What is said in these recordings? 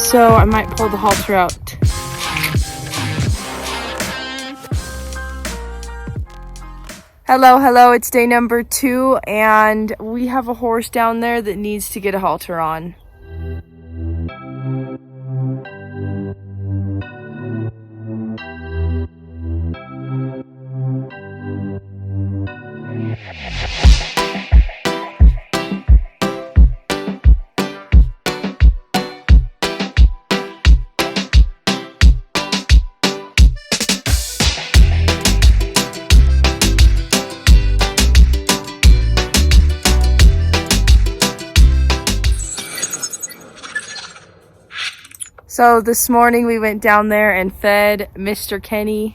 so I might pull the halter out. Hello, it's day number 2, and we have a horse down there that needs to get a halter on. So this morning we went down there and fed Mr. Kenney.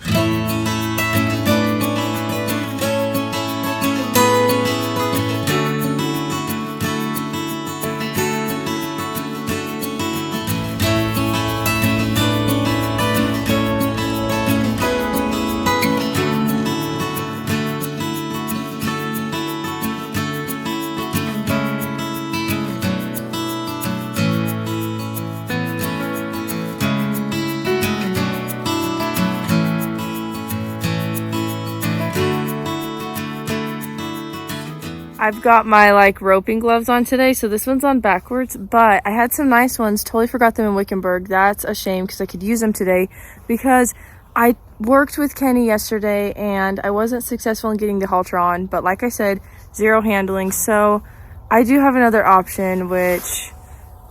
I've got my roping gloves on today, so this one's on backwards, but I had some nice ones. Totally forgot them in Wickenburg. That's a shame because I could use them today, because I worked with Kenney yesterday and I wasn't successful in getting the halter on, but like I said, zero handling. So I do have another option, which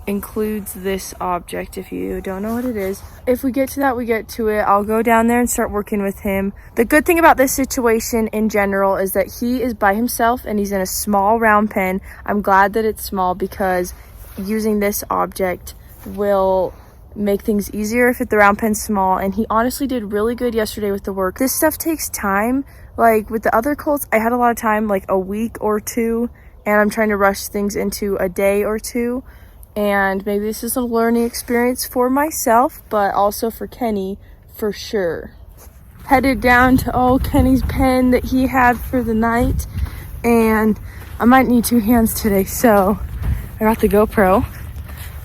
includes this object. If you don't know what it is, if we get to that, we get to it. I'll go down there and start working with him. The good thing about this situation in general is that he is by himself and he's in a small round pen. I'm glad that it's small because using this object will make things easier if the round pen's small, and he honestly did really good yesterday with the work. This stuff takes time. Like with the other colts, I had a lot of time, like a week or two, and I'm trying to rush things into a day or two. And maybe this is a learning experience for myself, but also for Kenney, for sure. Headed down to Kenney's pen that he had for the night, and I might need 2 hands today, so I got the GoPro.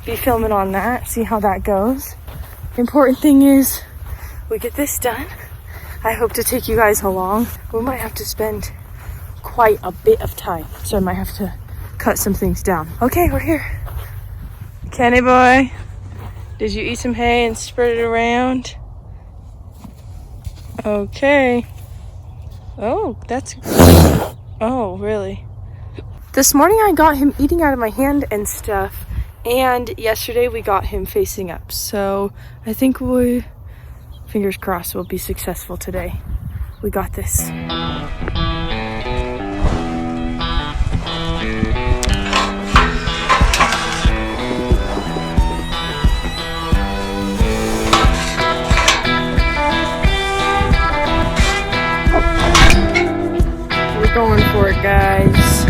Be filming on that, see how that goes. The important thing is we get this done. I hope to take you guys along. We might have to spend quite a bit of time, so I might have to cut some things down. Okay, we're here. Kenney boy, did you eat some hay and spread it around? Okay. Oh, that's... Oh, really? This morning I got him eating out of my hand and stuff, and yesterday we got him facing up. So I think fingers crossed, we'll be successful today. We got this. Going for it, guys.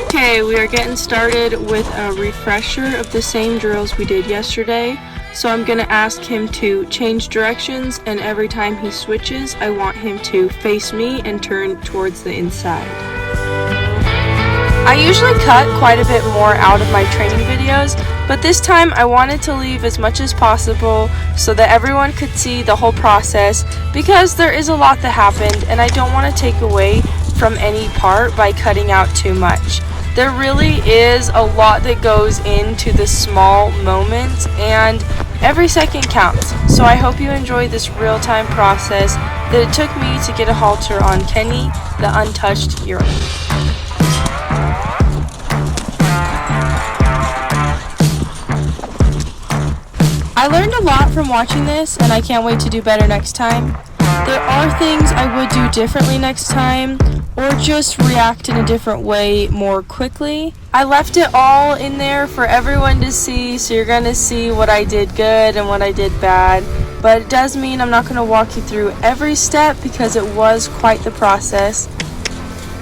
Okay, we are getting started with a refresher of the same drills we did yesterday. So I'm gonna ask him to change directions, and every time he switches, I want him to face me and turn towards the inside. I usually cut quite a bit more out of my training videos, but this time I wanted to leave as much as possible so that everyone could see the whole process, because there is a lot that happened and I don't want to take away from any part by cutting out too much. There really is a lot that goes into the small moments, and every second counts. So I hope you enjoy this real-time process that it took me to get a halter on Kenney, the untouched yearling. I learned a lot from watching this, and I can't wait to do better next time. There are things I would do differently next time, or just react in a different way more quickly. I left it all in there for everyone to see, so you're gonna see what I did good and what I did bad. But it does mean I'm not gonna walk you through every step because it was quite the process.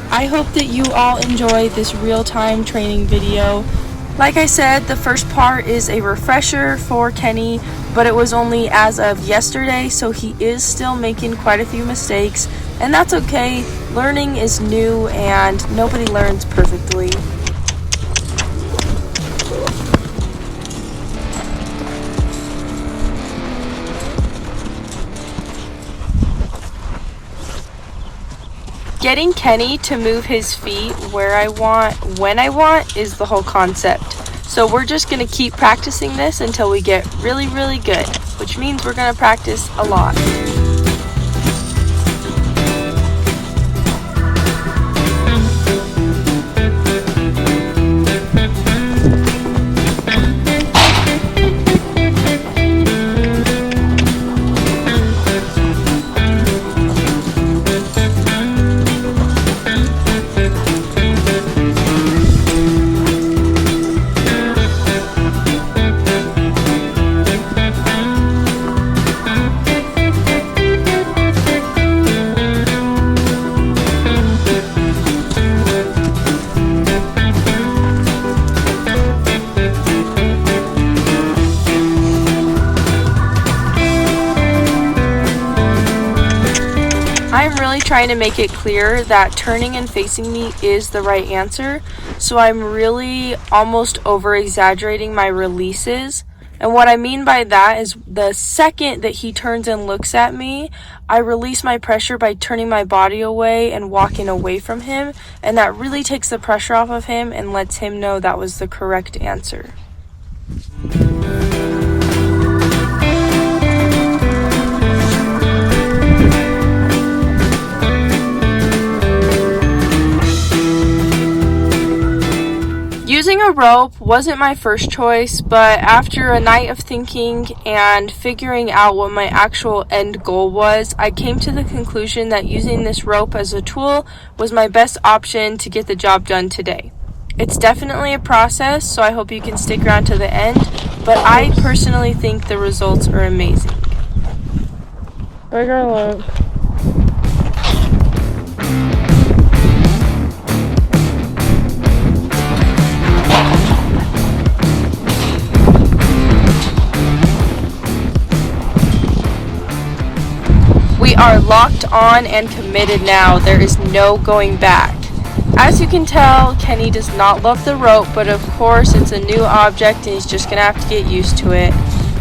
I hope that you all enjoy this real-time training video. Like I said, the first part is a refresher for Kenney, but it was only as of yesterday, so he is still making quite a few mistakes, and that's okay. Learning is new and nobody learns perfectly. Getting Kenney to move his feet where I want, when I want, is the whole concept. So we're just going to keep practicing this until we get really, really good, which means we're going to practice a lot. I'm really trying to make it clear that turning and facing me is the right answer, so I'm really almost over-exaggerating my releases. And what I mean by that is the second that he turns and looks at me, I release my pressure by turning my body away and walking away from him, and that really takes the pressure off of him and lets him know that was the correct answer. Using a rope wasn't my first choice, but after a night of thinking and figuring out what my actual end goal was, I came to the conclusion that using this rope as a tool was my best option to get the job done today. It's definitely a process, so I hope you can stick around to the end, but I personally think the results are amazing. Bigger loop. We are locked on and committed now. There is no going back. As you can tell, Kenney does not love the rope, but of course it's a new object and he's just gonna have to get used to it.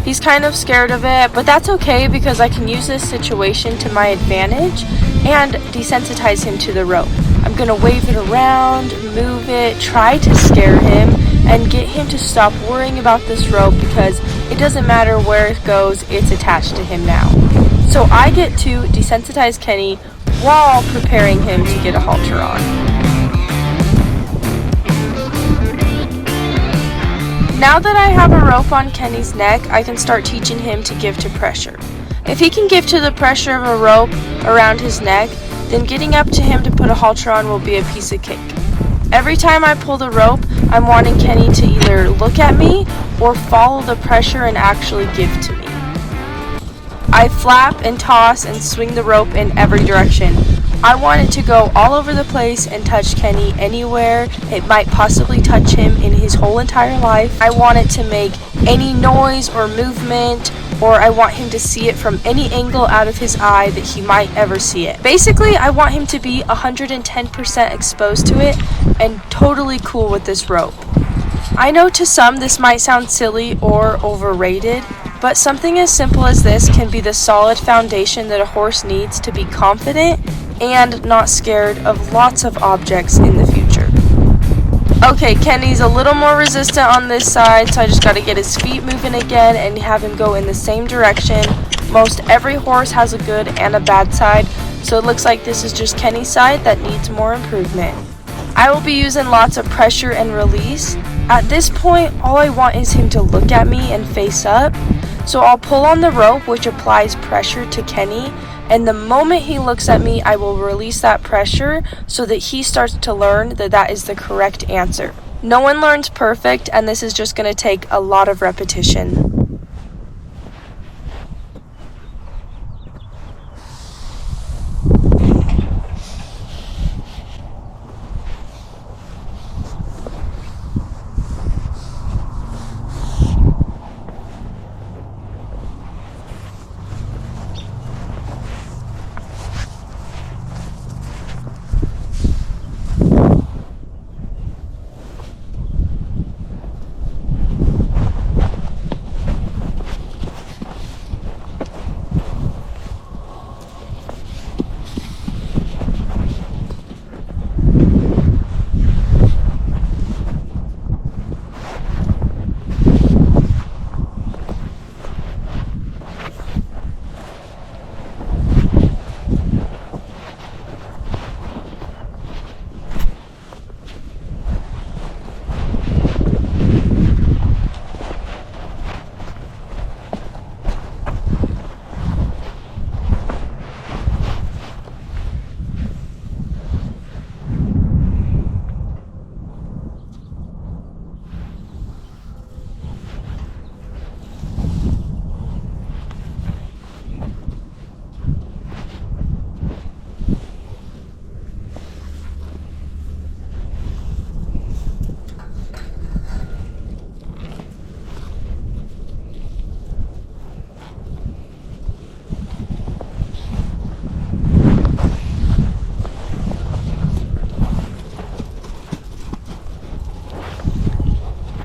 He's kind of scared of it, but that's okay because I can use this situation to my advantage and desensitize him to the rope. I'm gonna wave it around, move it, try to scare him, and get him to stop worrying about this rope because it doesn't matter where it goes, it's attached to him now. So I get to desensitize Kenney while preparing him to get a halter on. Now that I have a rope on Kenney's neck, I can start teaching him to give to pressure. If he can give to the pressure of a rope around his neck, then getting up to him to put a halter on will be a piece of cake. Every time I pull the rope, I'm wanting Kenney to either look at me or follow the pressure and actually give to me. I flap and toss and swing the rope in every direction. I want it to go all over the place and touch Kenney anywhere it might possibly touch him in his whole entire life. I want it to make any noise or movement, or I want him to see it from any angle out of his eye that he might ever see it. Basically, I want him to be 110% exposed to it and totally cool with this rope. I know to some this might sound silly or overrated, but something as simple as this can be the solid foundation that a horse needs to be confident and not scared of lots of objects in the future. Okay, Kenney's a little more resistant on this side, so I just got to get his feet moving again and have him go in the same direction. Most every horse has a good and a bad side, so it looks like this is just Kenney's side that needs more improvement. I will be using lots of pressure and release. At this point, all I want is him to look at me and face up. So I'll pull on the rope, which applies pressure to Kenney, and the moment he looks at me, I will release that pressure so that he starts to learn that that is the correct answer. No one learns perfect, and this is just going to take a lot of repetition.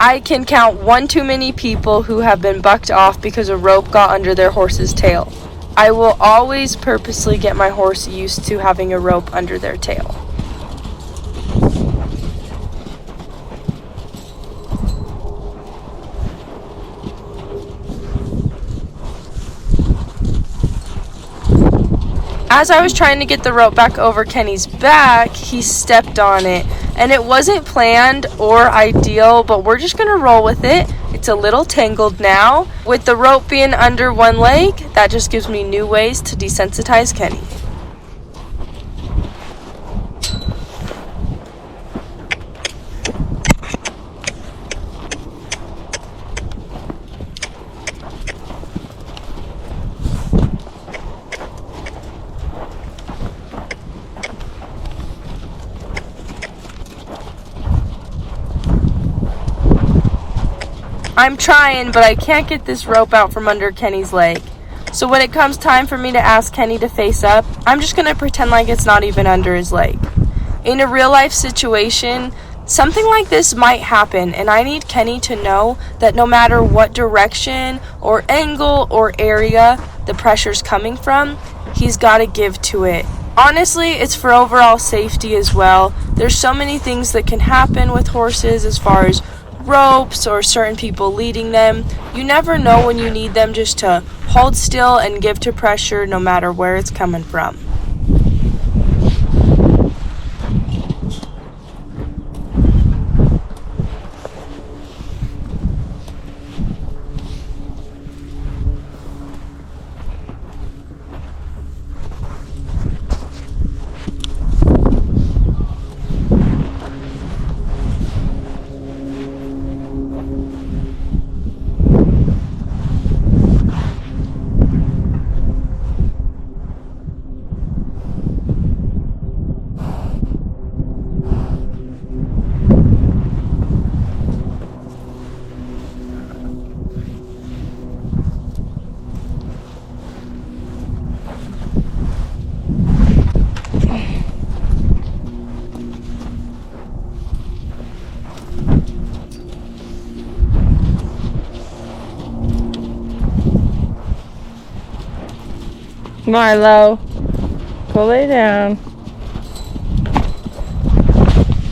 I can count one too many people who have been bucked off because a rope got under their horse's tail. I will always purposely get my horse used to having a rope under their tail. As I was trying to get the rope back over Kenney's back, he stepped on it. And it wasn't planned or ideal, but we're just going to roll with it. It's a little tangled now. With the rope being under one leg, that just gives me new ways to desensitize Kenney. I'm trying, but I can't get this rope out from under Kenney's leg. So when it comes time for me to ask Kenney to face up, I'm just going to pretend like it's not even under his leg. In a real life situation, something like this might happen, and I need Kenney to know that no matter what direction or angle or area the pressure's coming from, he's got to give to it. Honestly, it's for overall safety as well. There's so many things that can happen with horses as far as ropes or certain people leading them. You never know when you need them just to hold still and give to pressure no matter where it's coming from. Milo, go lay down.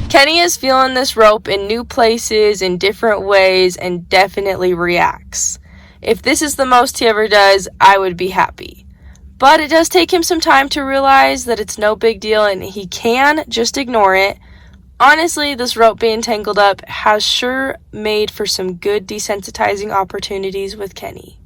Kenney is feeling this rope in new places, in different ways, and definitely reacts. If this is the most he ever does, I would be happy. But it does take him some time to realize that it's no big deal and he can just ignore it. Honestly, this rope being tangled up has sure made for some good desensitizing opportunities with Kenney.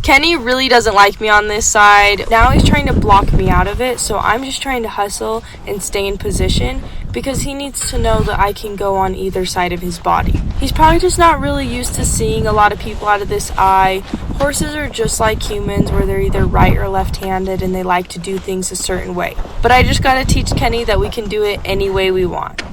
Kenney really doesn't like me on this side. Now he's trying to block me out of it, so I'm just trying to hustle and stay in position because he needs to know that I can go on either side of his body. He's probably just not really used to seeing a lot of people out of this eye. Horses are just like humans where they're either right or left-handed and they like to do things a certain way. But I just gotta teach Kenney that we can do it any way we want.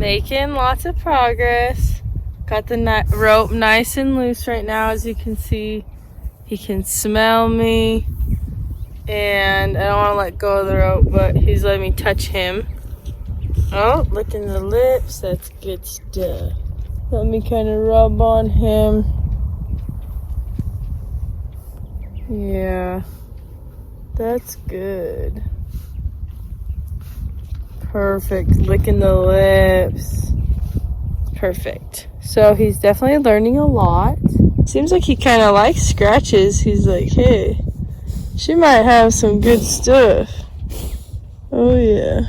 Making lots of progress. Got the rope nice and loose right now, as you can see. He can smell me. And I don't want to let go of the rope, but he's letting me touch him. Oh, licking the lips. That's good stuff. Let me kind of rub on him. Yeah, that's good. Perfect. Licking the lips. Perfect. So he's definitely learning a lot. Seems like he kind of likes scratches. He's like, hey, she might have some good stuff. Oh yeah.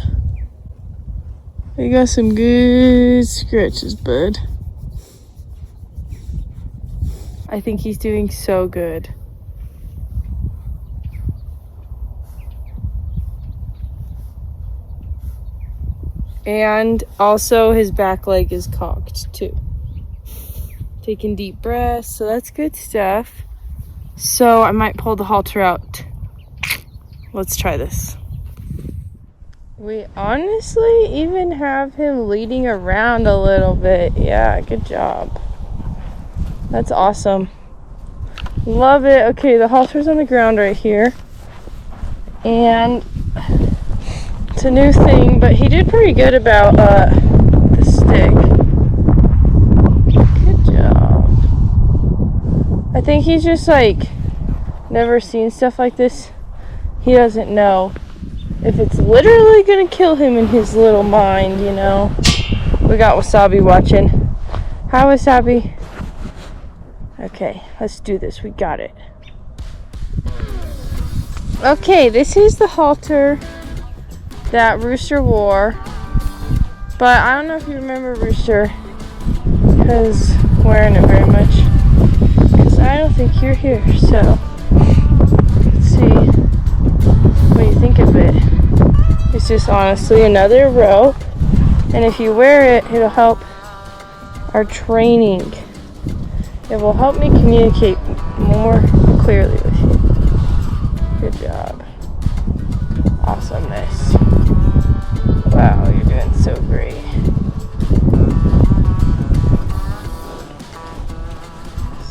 You got some good scratches, bud. I think he's doing so good. And also his back leg is cocked too. Taking deep breaths, so that's good stuff. So I might pull the halter out. Let's try this. We honestly even have him leading around a little bit. Yeah, good job. That's awesome. Love it. Okay, the halter's on the ground right here. And it's a new thing, but he did pretty good about the stick. Good job. I think he's just like never seen stuff like this. He doesn't know if it's literally gonna kill him in his little mind, you know. We got Wasabi watching. Hi, Wasabi. Okay, let's do this. We got it. Okay, this is the halter that Rooster wore. But I don't know if you remember Rooster, because wearing it very much. Because I don't think you're here, so let's see what you think of it. It's just honestly another rope, and if you wear it, it'll help our training. It will help me communicate more clearly with you. Good job. Awesomeness. Wow, you're doing so great.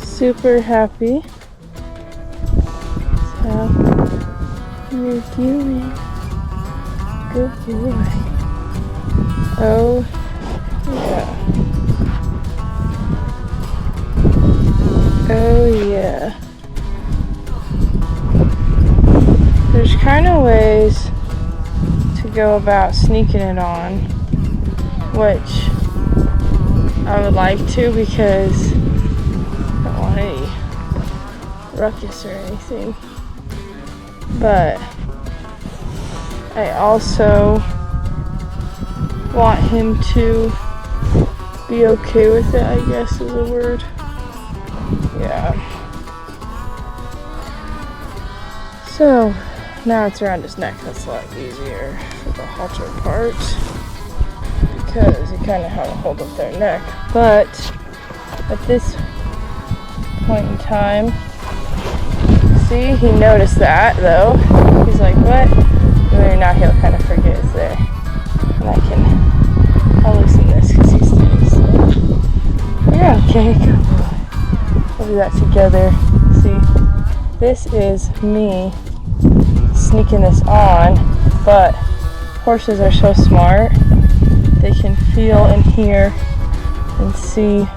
Super happy. So you're doing. Good boy. Oh, yeah. Oh, yeah. There's kind of ways to go about sneaking it on, which I would like to, because I don't want any ruckus or anything. But I also want him to be okay with it, I guess is a word. Yeah. So now it's around his neck. That's a lot easier for the halter part, because you kind of have a hold of their neck. But at this point in time, see, he noticed that though. He's like, what? And now he'll kind of forget it's there. And I'll loosen this because he's doing so. Yeah, okay, good boy. We'll do that together. See, this is me sneaking this on, but horses are so smart. They can feel and hear and see,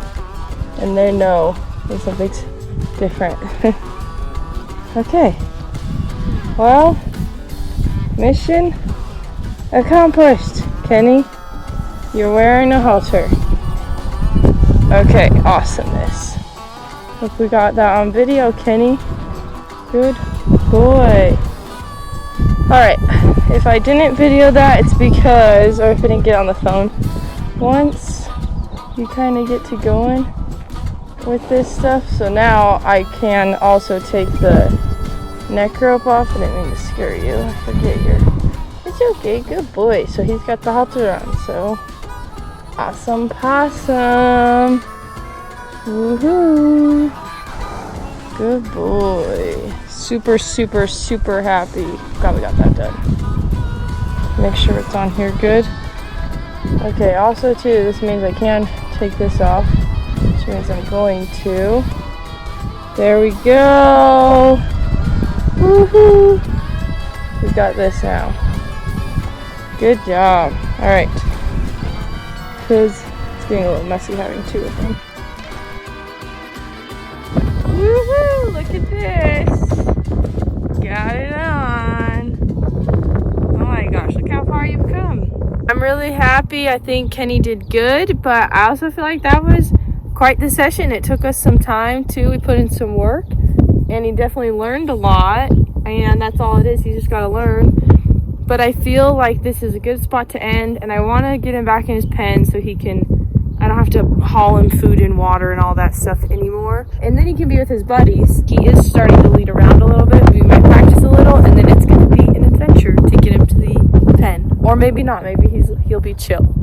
and they know when something's different. Okay. Well, mission accomplished. Kenney, you're wearing a halter. Okay, awesomeness. Hope we got that on video, Kenney. Good boy. Alright, if I didn't video that, it's because, or if I didn't get on the phone, once you kind of get to going with this stuff, so now I can also take the neck rope off. I didn't mean to scare you. I forget your. It's okay, good boy. So he's got the halter on, so awesome possum. Woohoo! Good boy. Super, super, super happy. Glad we got that done. Make sure it's on here good. Okay, also too, this means I can take this off, which means I'm going to. There we go. Woohoo! We got this now. Good job. All right. Because it's getting a little messy having two of them. Woohoo! Look at this. Got it on. Oh my gosh, look how far you've come. I'm really happy. I think Kenny did good, but I also feel like that was quite the session. It took us some time too. We put in some work and he definitely learned a lot, and that's all it is. He just got to learn. But I feel like this is a good spot to end, and I want to get him back in his pen so he can, I don't have to haul him food and water and all that stuff anymore. And then he can be with his buddies. He is starting to lead around a little bit. We might practice a little, and then it's going to be an adventure to get him to the pen. Or maybe not. Maybe he'll be chill.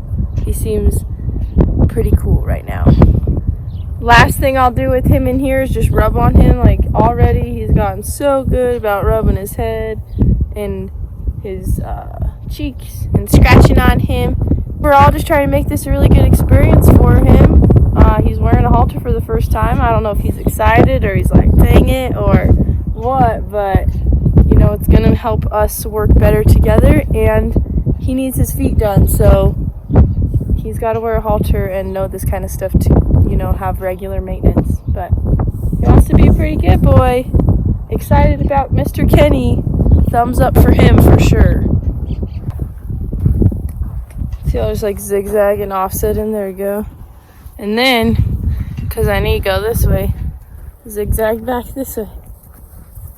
He seems pretty cool right now. Last thing I'll do with him in here is just rub on him. Like, already he's gotten so good about rubbing his head and his cheeks and scratching on him. We're all just trying to make this a really good experience for him. He's wearing a halter for the first time. I don't know if he's excited or he's like, dang it, or what, but you know, it's gonna help us work better together, and he needs his feet done, so he's got to wear a halter and know this kind of stuff to, you know, have regular maintenance. But he wants to be a pretty good boy. Excited about Mr. Kenney. Thumbs up for him for sure. See how there's like zigzag and offset in there we go. And then, because I need to go this way, zigzag back this way.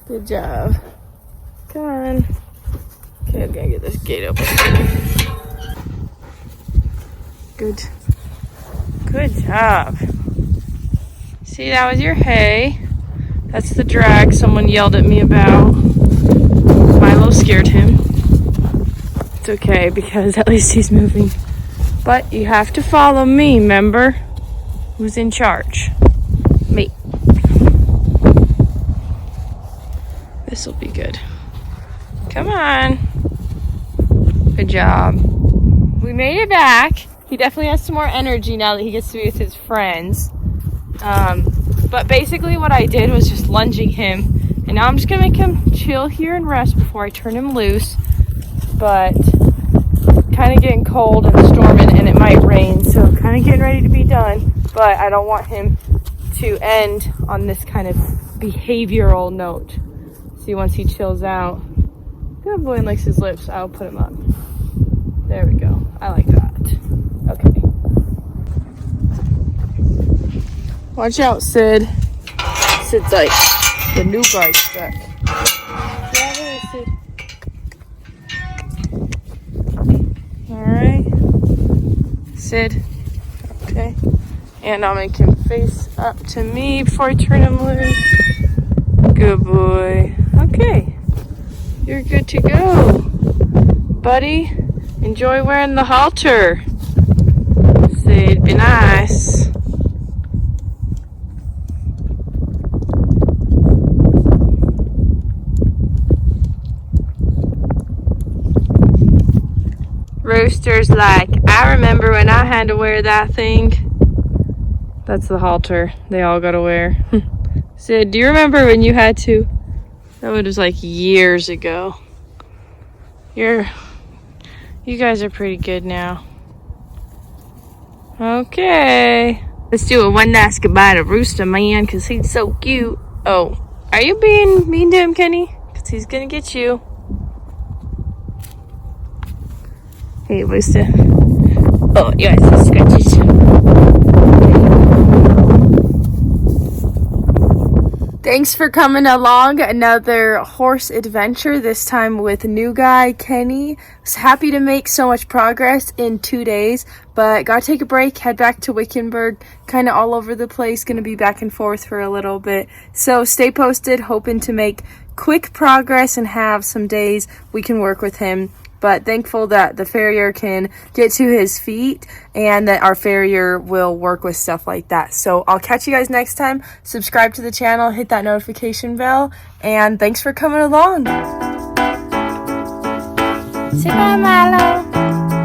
Good job. Come on. Okay, I'm gonna get this gate open. Good. Good job. See, that was your hay. That's the drag someone yelled at me about. Milo scared him. It's okay because at least he's moving. But you have to follow me, remember? Who's in charge? Me. This will be good. Come on. Good job. We made it back. He definitely has some more energy now that he gets to be with his friends. But basically what I did was just lunging him. And now I'm just going to make him chill here and rest before I turn him loose. But kind of getting cold and storming, and it might rain. So kind of getting ready to be done. But I don't want him to end on this kind of behavioral note. See, once he chills out. Good boy and licks his lips. I'll put him up. There we go. I like that. Okay. Watch out, Sid. Sid's like the new guy's back. Yeah, there is Sid. Alright. Sid. Okay. And I'll make him face up to me before I turn him loose. Good boy. Okay. You're good to go. Buddy, enjoy wearing the halter. Sid, be nice. Rooster's like, I remember when I had to wear that thing. That's the halter they all gotta wear. Sid, do you remember when you had to? That was like years ago. You guys are pretty good now. Okay. Let's do a one last goodbye to Rooster, man, because he's so cute. Oh, are you being mean to him, Kenny? Because he's gonna get you. Hey, Rooster. Oh, you guys are scratches. Thanks for coming along. Another horse adventure, this time with new guy Kenney. Was happy to make so much progress in 2 days, but gotta take a break, head back to Wickenburg, kind of all over the place, gonna be back and forth for a little bit. So stay posted, hoping to make quick progress and have some days we can work with him. But thankful that the farrier can get to his feet and that our farrier will work with stuff like that. So I'll catch you guys next time. Subscribe to the channel, hit that notification bell, and thanks for coming along. Say bye, Milo.